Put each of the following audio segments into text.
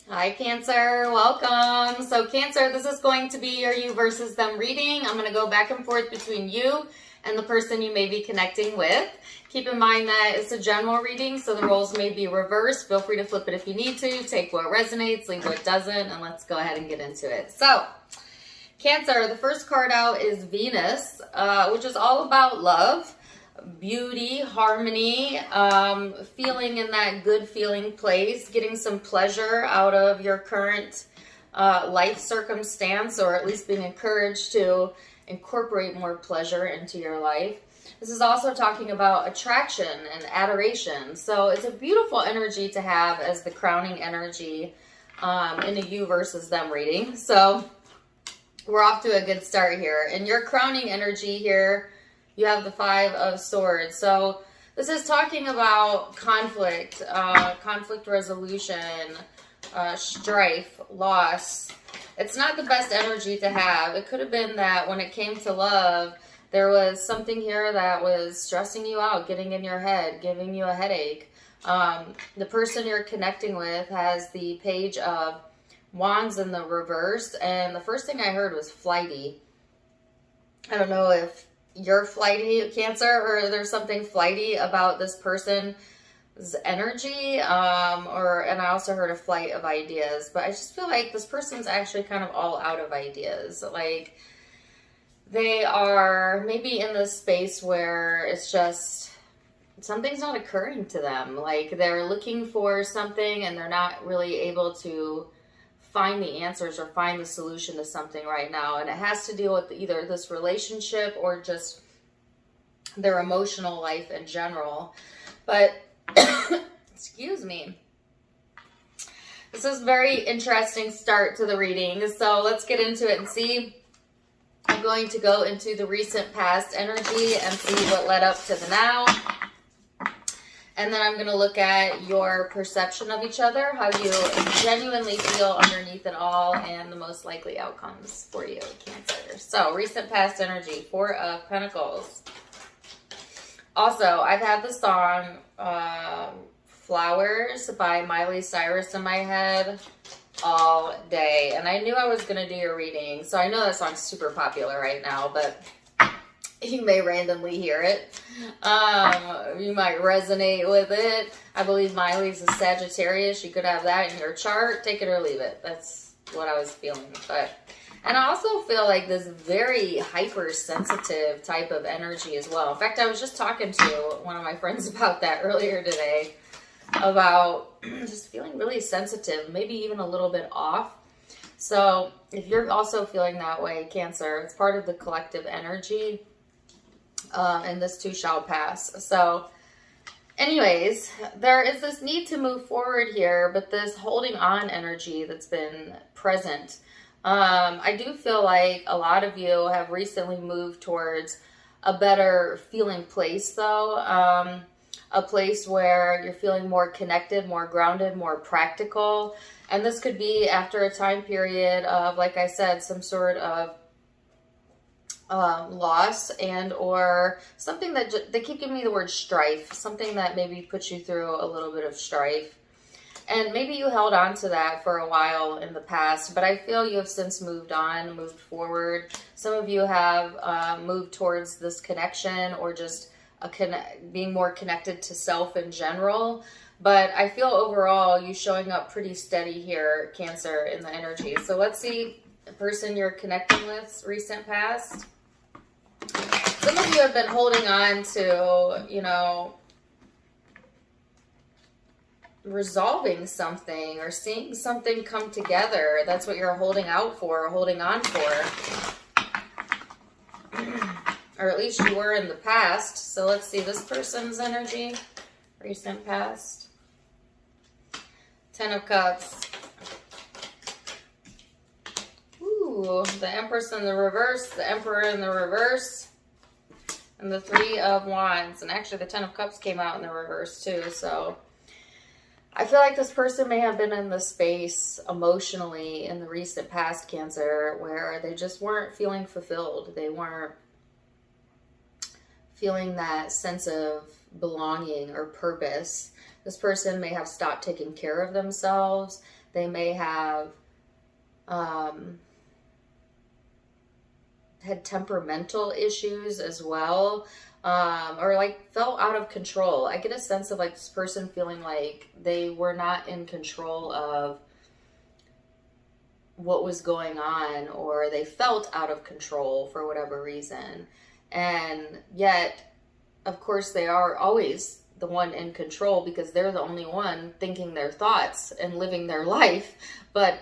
Hi, Cancer. Welcome. So, Cancer, this is going to be your you versus them reading. I'm going to go back and forth between you and the person you may be connecting with. Keep in mind that it's a general reading, so the roles may be reversed. Feel free to flip it if you need to. Take what resonates, leave what doesn't, and let's go ahead and get into it. So, Cancer, the first card out is Venus, which is all about love, beauty, harmony, feeling in that good feeling place, getting some pleasure out of your current life circumstance, or at least being encouraged to incorporate more pleasure into your life. This is also talking about attraction and adoration. So it's a beautiful energy to have as the crowning energy in a you versus them reading. So we're off to a good start here. In your crowning energy here, you have the Five of Swords. So this is talking about conflict, conflict resolution, strife, loss. It's not the best energy to have. It could have been that when it came to love, there was something here that was stressing you out, getting in your head, giving you a headache. The person you're connecting with has the Page of Wands in the reverse, and the first thing I heard was flighty. I don't know if you're flighty, Cancer, or there's something flighty about this person's energy, and I also heard a flight of ideas, but I just feel like this person's actually kind of all out of ideas. Like, they are maybe in this space where it's just something's not occurring to them. Like, they're looking for something and they're not really able to find the answers or find the solution to something right now. And it has to deal with either this relationship or just their emotional life in general. But, excuse me. This is a very interesting start to the reading. So let's get into it and see. I'm going to go into the recent past energy and see what led up to the now. And then I'm going to look at your perception of each other, how you genuinely feel underneath it all, and the most likely outcomes for you, Cancer. So, recent past energy, Four of Pentacles. Also, I've had the song Flowers by Miley Cyrus in my head all day. And I knew I was going to do your reading. So, I know that song's super popular right now, but you may randomly hear it. You might resonate with it. I believe Miley's a Sagittarius. You could have that in your chart. Take it or leave it. That's what I was feeling. And I also feel like this very hypersensitive type of energy as well. In fact, I was just talking to one of my friends about that earlier today, about just feeling really sensitive, maybe even a little bit off. So if you're also feeling that way, Cancer, it's part of the collective energy. And this too shall pass. So anyways, there is this need to move forward here, but this holding on energy that's been present. I do feel like a lot of you have recently moved towards a better feeling place, though. A place where you're feeling more connected, more grounded, more practical. And this could be after a time period of, like I said, some sort of loss, and or something that they keep giving me the word strife, something that maybe puts you through a little bit of strife, and maybe you held on to that for a while in the past, but I feel you have since moved on, moved forward. Some of you have moved towards this connection, or just being more connected to self in general. But I feel overall you showing up pretty steady here, Cancer, in the energy. So let's see the person you're connecting with, recent past. Some of you have been holding on to, you know, resolving something or seeing something come together. That's what you're holding out for, holding on for. Or at least you were in the past. So let's see this person's energy, recent past. Ten of Cups. Ooh, the Empress in the reverse, the Emperor in the reverse, and the Three of Wands. And actually the Ten of Cups came out in the reverse too. So I feel like this person may have been in the space emotionally in the recent past, Cancer, where they just weren't feeling fulfilled. They weren't feeling that sense of belonging or purpose. This person may have stopped taking care of themselves. They may have had temperamental issues as well, or like felt out of control. I get a sense of like this person feeling like they were not in control of what was going on, or they felt out of control for whatever reason. And yet, of course, they are always the one in control because they're the only one thinking their thoughts and living their life. But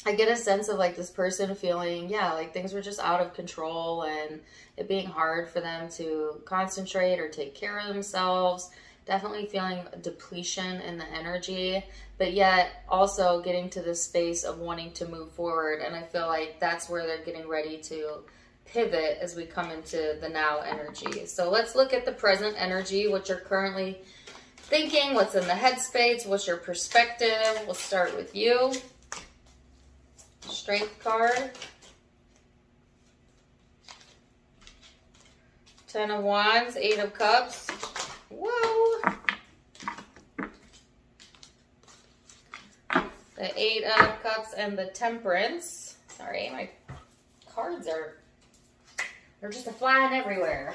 I get a sense of like this person feeling, yeah, like things were just out of control and it being hard for them to concentrate or take care of themselves. Definitely feeling a depletion in the energy, but yet also getting to this space of wanting to move forward. And I feel like that's where they're getting ready to pivot as we come into the now energy. So let's look at the present energy, what you're currently thinking, what's in the headspace, what's your perspective. We'll start with you. Strength card. 10 of Wands, 8 of Cups. Whoa. The 8 of Cups and the Temperance. Sorry, my cards they're just flying everywhere.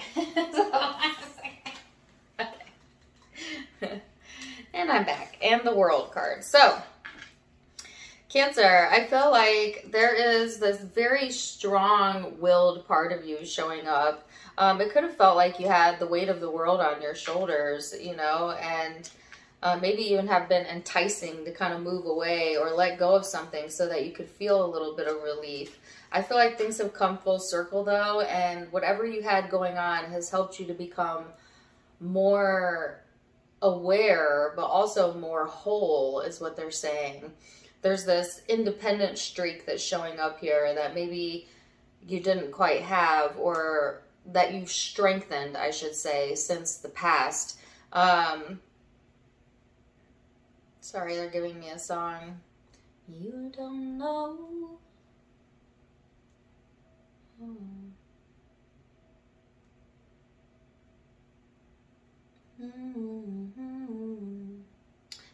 Okay. And I'm back. And the World card. So, Cancer, I feel like there is this very strong-willed part of you showing up. It could have felt like you had the weight of the world on your shoulders, you know, and maybe even have been enticing to kind of move away or let go of something so that you could feel a little bit of relief. I feel like things have come full circle, though, and whatever you had going on has helped you to become more aware, but also more whole, is what they're saying. There's this independent streak that's showing up here that maybe you didn't quite have, or that you've strengthened, I should say, since the past. Sorry, they're giving me a song. You don't know.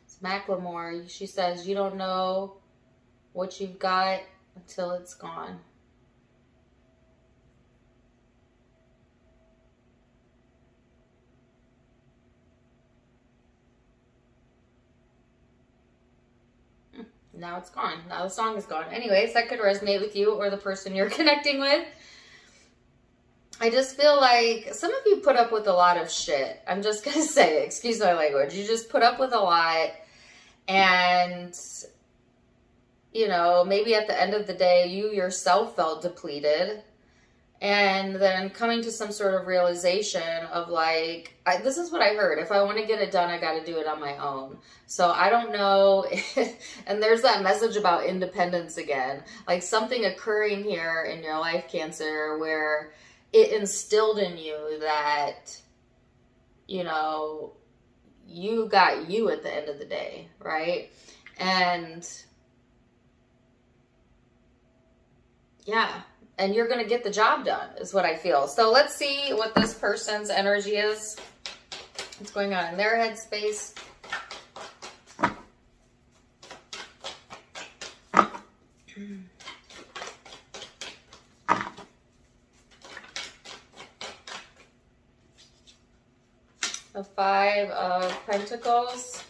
It's Macklemore. She says, you don't know what you've got until it's gone. Now it's gone. Now the song is gone. Anyways, that could resonate with you or the person you're connecting with. I just feel like some of you put up with a lot of shit. I'm just going to say it. Excuse my language. You just put up with a lot. And, you know, maybe at the end of the day, you yourself felt depleted. And then coming to some sort of realization of like, this is what I heard. If I want to get it done, I got to do it on my own. So I don't know. And there's that message about independence again. Like something occurring here in your life, Cancer, where it instilled in you that, you know, you got you at the end of the day, right? And yeah. And you're going to get the job done, is what I feel. So let's see what this person's energy is. What's going on in their headspace. The 5 of Pentacles.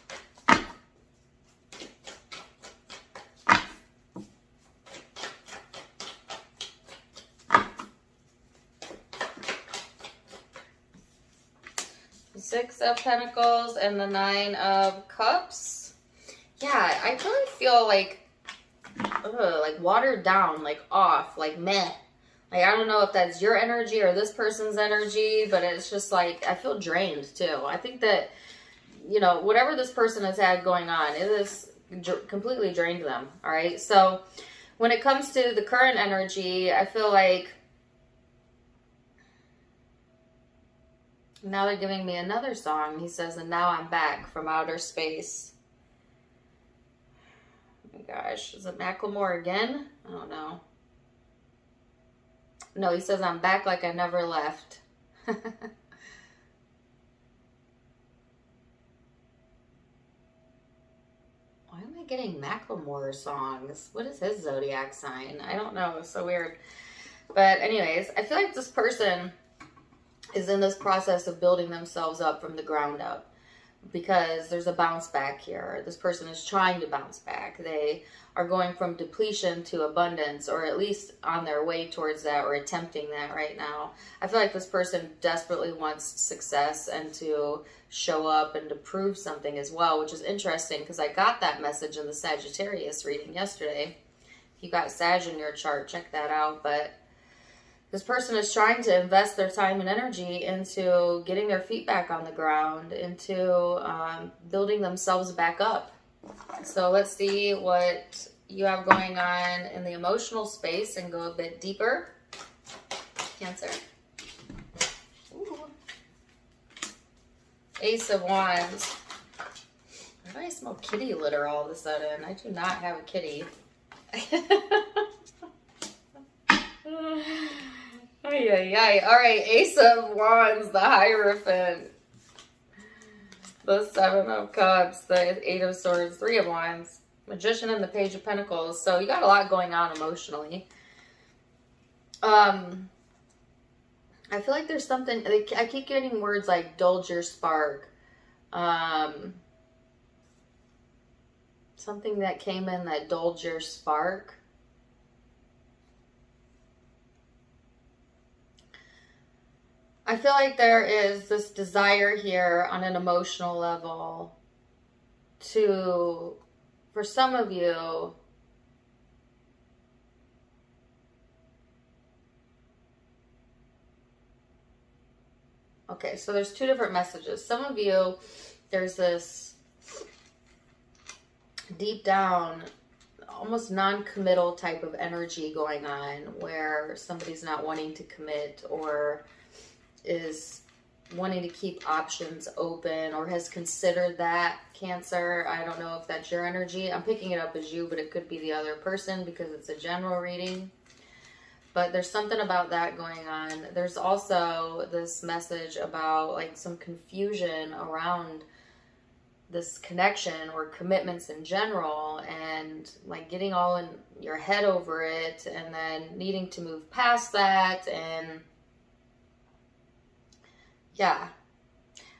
The 6 of Pentacles and the 9 of Cups. Yeah, I really feel like watered down, like off, like meh. Like, I don't know if that's your energy or this person's energy, but it's just like, I feel drained too. I think that, you know, whatever this person has had going on, it has completely drained them, all right? So when it comes to the current energy, I feel like now they're giving me another song. He says, and now I'm back from outer space. Oh my gosh, is it Macklemore again? I don't know. No, he says, I'm back like I never left. Why am I getting Macklemore songs. What is his zodiac sign? I don't know. It's so weird. But anyways, I feel like this person is in this process of building themselves up from the ground up, because there's a bounce back here. This person is trying to bounce back. They are going from depletion to abundance, or at least on their way towards that, or attempting that right now. I feel like this person desperately wants success and to show up and to prove something as well, which is interesting because I got that message in the Sagittarius reading yesterday. If you got Sag in your chart, check that out. But this person is trying to invest their time and energy into getting their feet back on the ground, into building themselves back up. So let's see what you have going on in the emotional space and go a bit deeper. Cancer. Ooh. Ace of Wands. Why do I smell kitty litter all of a sudden? I do not have a kitty. All right, Ace of Wands, the Hierophant, the Seven of Cups, the Eight of Swords, Three of Wands, Magician, and the Page of Pentacles. So you got a lot going on emotionally. I feel like there's something, I keep getting words like dulge your spark. Something that came in that dulge your spark. I feel like there is this desire here on an emotional level to, for some of you, okay, so there's two different messages. Some of you, there's this deep down, almost non-committal type of energy going on where somebody's not wanting to commit or is wanting to keep options open or has considered that, Cancer. I don't know if that's your energy. I'm picking it up as you, but it could be the other person because it's a general reading. But there's something about that going on. There's also this message about like some confusion around this connection or commitments in general, and like getting all in your head over it and then needing to move past that. And yeah,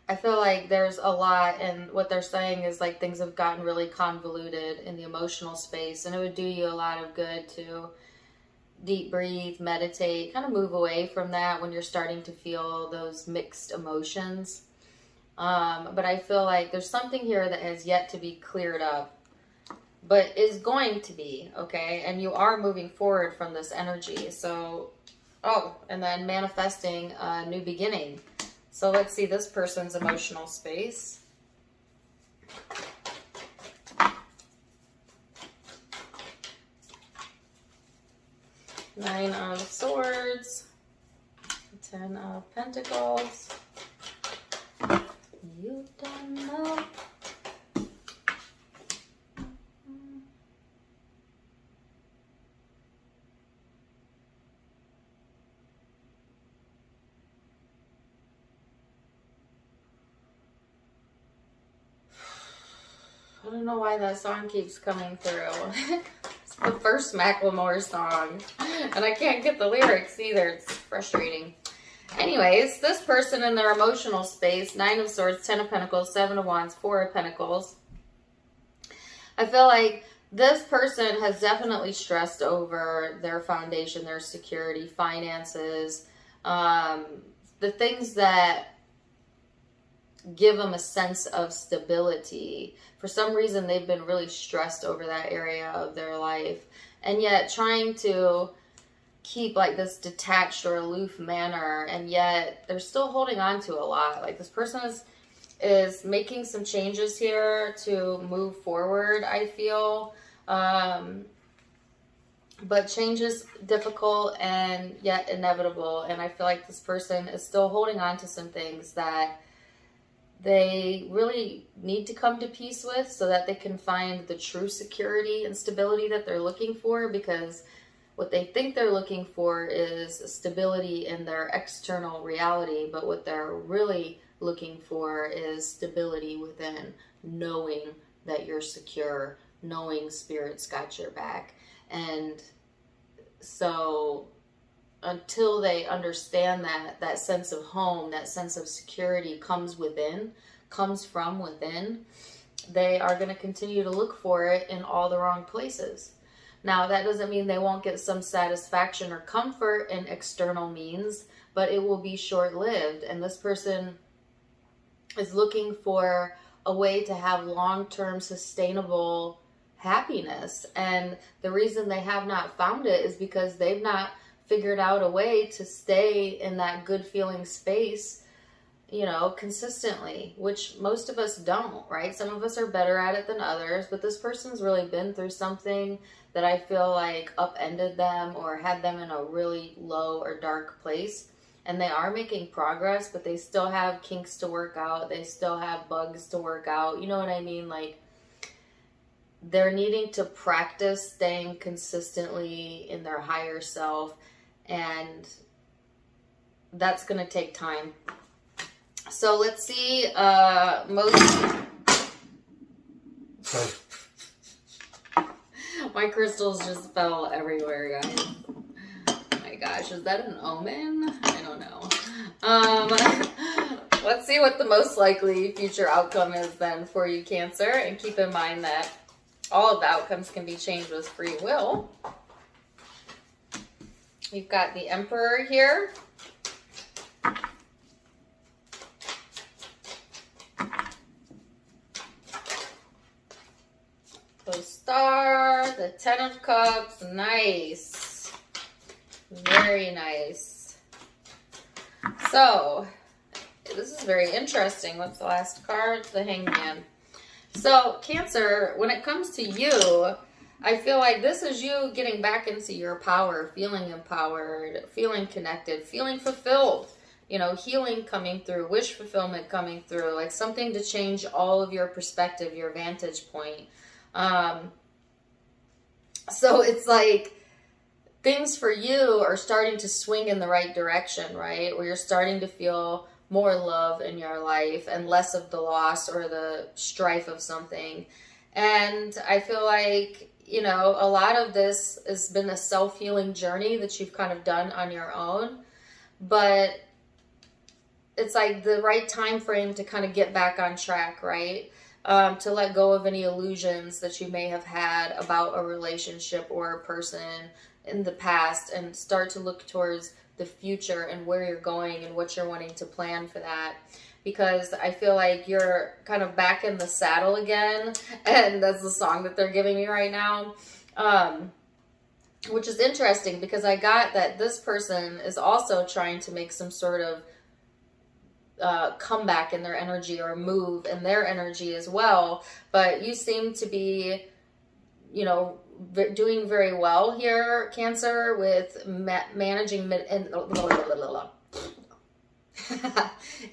I feel like there's a lot, and what they're saying is like things have gotten really convoluted in the emotional space, and it would do you a lot of good to deep breathe, meditate, kind of move away from that when you're starting to feel those mixed emotions. But I feel like there's something here that has yet to be cleared up, but is going to be, okay? And you are moving forward from this energy. So, oh, and then manifesting a new beginning. So let's see this person's emotional space. Nine of Swords, 10 of Pentacles. You don't know. I don't know why that song keeps coming through. It's the first Macklemore song, and I can't get the lyrics either. It's frustrating. Anyways, this person in their emotional space, 9 of Swords, 10 of Pentacles, 7 of Wands, 4 of Pentacles. I feel like this person has definitely stressed over their foundation, their security, finances, the things that give them a sense of stability. For some reason, they've been really stressed over that area of their life, and yet trying to keep like this detached or aloof manner, and yet they're still holding on to a lot. Like this person is making some changes here to move forward, I feel. But change is difficult and yet inevitable, and I feel like this person is still holding on to some things that they really need to come to peace with so that they can find the true security and stability that they're looking for, because what they think they're looking for is stability in their external reality, but what they're really looking for is stability within, knowing that you're secure, knowing Spirit's got your back. And so until they understand that sense of home, that sense of security comes from within, they are going to continue to look for it in all the wrong places. Now, that doesn't mean they won't get some satisfaction or comfort in external means, but it will be short-lived. And this person is looking for a way to have long-term sustainable happiness. And the reason they have not found it is because they've not figured out a way to stay in that good feeling space, you know, consistently, which most of us don't, right? Some of us are better at it than others, but this person's really been through something that I feel like upended them or had them in a really low or dark place. And they are making progress, but they still have kinks to work out. They still have bugs to work out. You know what I mean? Like, they're needing to practice staying consistently in their higher self, and that's going to take time. So let's see, my crystals just fell everywhere, guys. Oh my gosh, is that an omen? I don't know. Let's see what the most likely future outcome is then for you, Cancer, and keep in mind that all of the outcomes can be changed with free will. You've got the Emperor here. The Star, the Ten of Cups, nice. Very nice. So, this is very interesting. What's the last card? The Hangman. So, Cancer, when it comes to you, I feel like this is you getting back into your power, feeling empowered, feeling connected, feeling fulfilled, you know, healing coming through, wish fulfillment coming through, like something to change all of your perspective, your vantage point. So it's like things for you are starting to swing in the right direction, right? Where you're starting to feel more love in your life and less of the loss or the strife of something. And I feel like, you know, a lot of this has been a self-healing journey that you've kind of done on your own, but it's like the right time frame to kind of get back on track, right? To let go of any illusions that you may have had about a relationship or a person in the past and start to look towards the future and where you're going and what you're wanting to plan for that. Because I feel like you're kind of back in the saddle again, and that's the song that they're giving me right now, which is interesting because I got that this person is also trying to make some sort of comeback in their energy or move in their energy as well, but you seem to be, you know, doing very well here, Cancer, with managing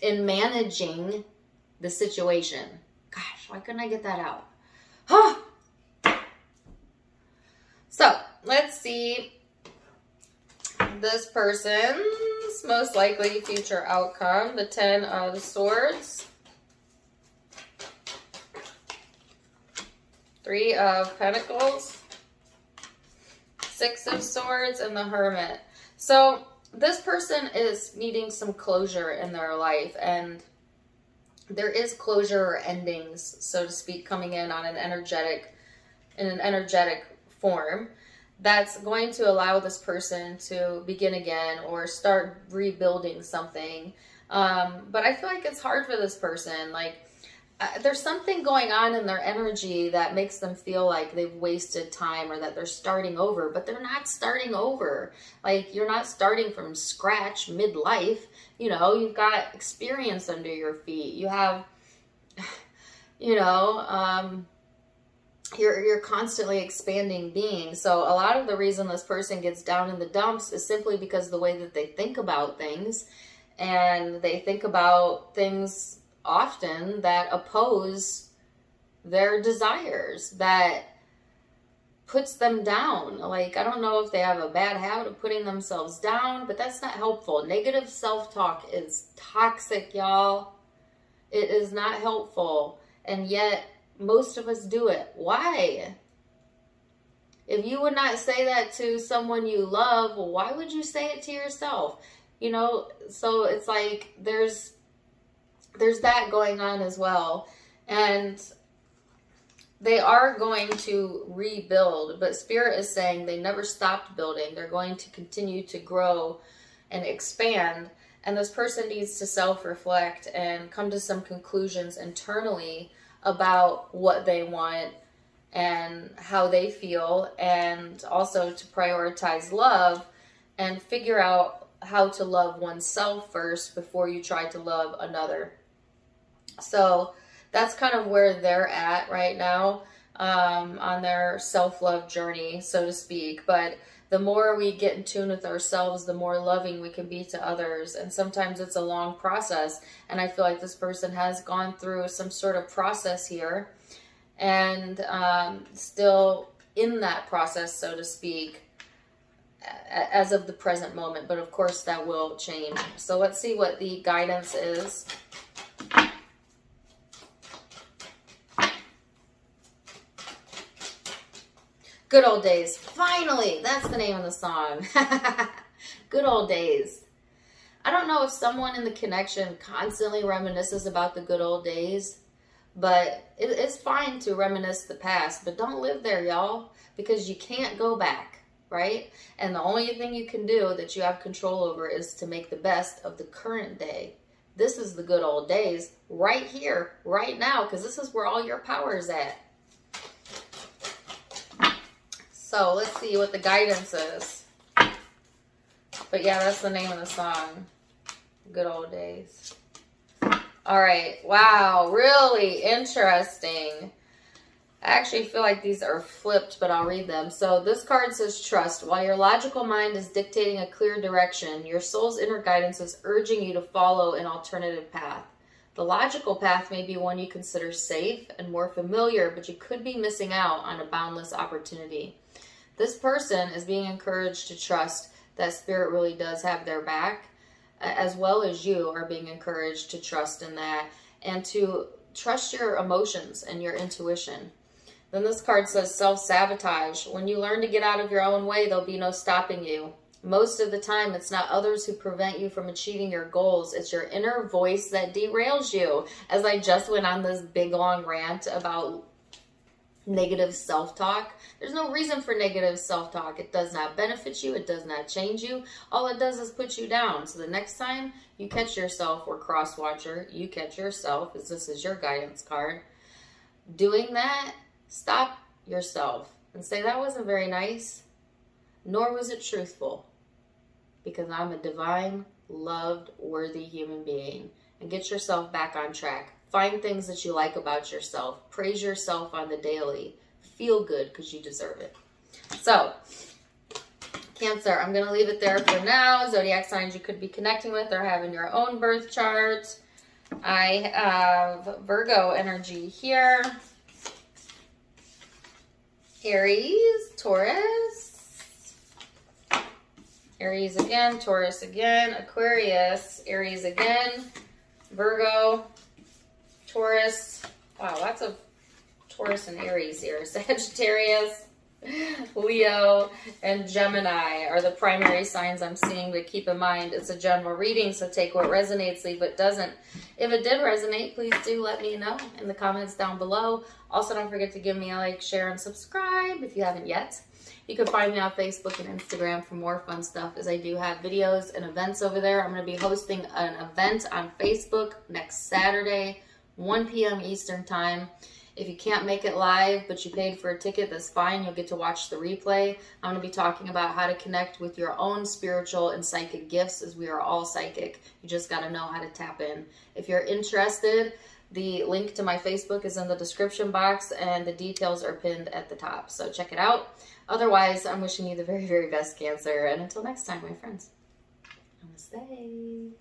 in managing the situation. Gosh, why couldn't I get that out? So let's see this person's most likely future outcome. The Ten of Swords, Three of Pentacles, Six of Swords, and the Hermit. So this person is needing some closure in their life, and there is closure or endings, so to speak, coming in on an energetic form that's going to allow this person to begin again or start rebuilding something. But I feel like it's hard for this person. Like, there's something going on in their energy that makes them feel like they've wasted time or that they're starting over, but they're not starting over. Like, you're not starting from scratch midlife. You know, you've got experience under your feet. You have, you know, you're constantly expanding being. So a lot of the reason this person gets down in the dumps is simply because of the way that they think about things, and they think about things often that oppose their desires, that puts them down. Like, I don't know if they have a bad habit of putting themselves down, but that's not helpful. Negative self-talk is toxic, y'all. It is not helpful. And yet most of us do it. Why? If you would not say that to someone you love, why would you say it to yourself? You know, so it's like there's that going on as well. And they are going to rebuild, but Spirit is saying they never stopped building. They're going to continue to grow and expand. And this person needs to self-reflect and come to some conclusions internally about what they want and how they feel, and also to prioritize love and figure out how to love oneself first before you try to love another. So that's kind of where they're at right now, on their self-love journey, so to speak. But the more we get in tune with ourselves, the more loving we can be to others. And sometimes it's a long process. And I feel like this person has gone through some sort of process here, and still in that process, so to speak, as of the present moment. But of course that will change. So let's see what the guidance is. Good old days. Finally, that's the name of the song. Good old days. I don't know if someone in the connection constantly reminisces about the good old days, but it's fine to reminisce the past, but don't live there, y'all, because you can't go back, right? And the only thing you can do that you have control over is to make the best of the current day. This is the good old days right here, right now, because this is where all your power is at. So let's see what the guidance is. But yeah, that's the name of the song. Good old days. All right. Wow. Really interesting. I actually feel like these are flipped, but I'll read them. So this card says trust. While your logical mind is dictating a clear direction, your soul's inner guidance is urging you to follow an alternative path. The logical path may be one you consider safe and more familiar, but you could be missing out on a boundless opportunity. This person is being encouraged to trust that Spirit really does have their back, as well as you are being encouraged to trust in that and to trust your emotions and your intuition. Then this card says self-sabotage. When you learn to get out of your own way, there'll be no stopping you. Most of the time, it's not others who prevent you from achieving your goals. It's your inner voice that derails you. As I just went on this big long rant about negative self-talk. There's no reason for negative self-talk. It does not benefit you. It does not change you. All it does is put you down. So the next time you catch yourself, or cross-watcher, you catch yourself, as this is your guidance card, doing that, stop yourself and say, that wasn't very nice, nor was it truthful, because I'm a divine, loved, worthy human being. And get yourself back on track. Find things that you like about yourself. Praise yourself on the daily. Feel good because you deserve it. So, Cancer, I'm going to leave it there for now. Zodiac signs you could be connecting with or have in your own birth chart. I have Virgo energy here. Aries, Taurus. Aries again, Taurus again, Aquarius, Aries again, Virgo, Taurus. Wow, lots of Taurus and Aries here. Sagittarius, Leo, and Gemini are the primary signs I'm seeing, but keep in mind it's a general reading, so take what resonates, leave what doesn't. If it did resonate, please do let me know in the comments down below. Also, don't forget to give me a like, share, and subscribe if you haven't yet. You can find me on Facebook and Instagram for more fun stuff, as I do have videos and events over there. I'm going to be hosting an event on Facebook next Saturday, 1 p.m. Eastern Time. If you can't make it live, but you paid for a ticket, that's fine. You'll get to watch the replay. I'm going to be talking about how to connect with your own spiritual and psychic gifts, as we are all psychic. You just got to know how to tap in. If you're interested, the link to my Facebook is in the description box, and the details are pinned at the top. So check it out. Otherwise, I'm wishing you the very, very best, Cancer. And until next time, my friends, namaste.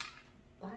Bye.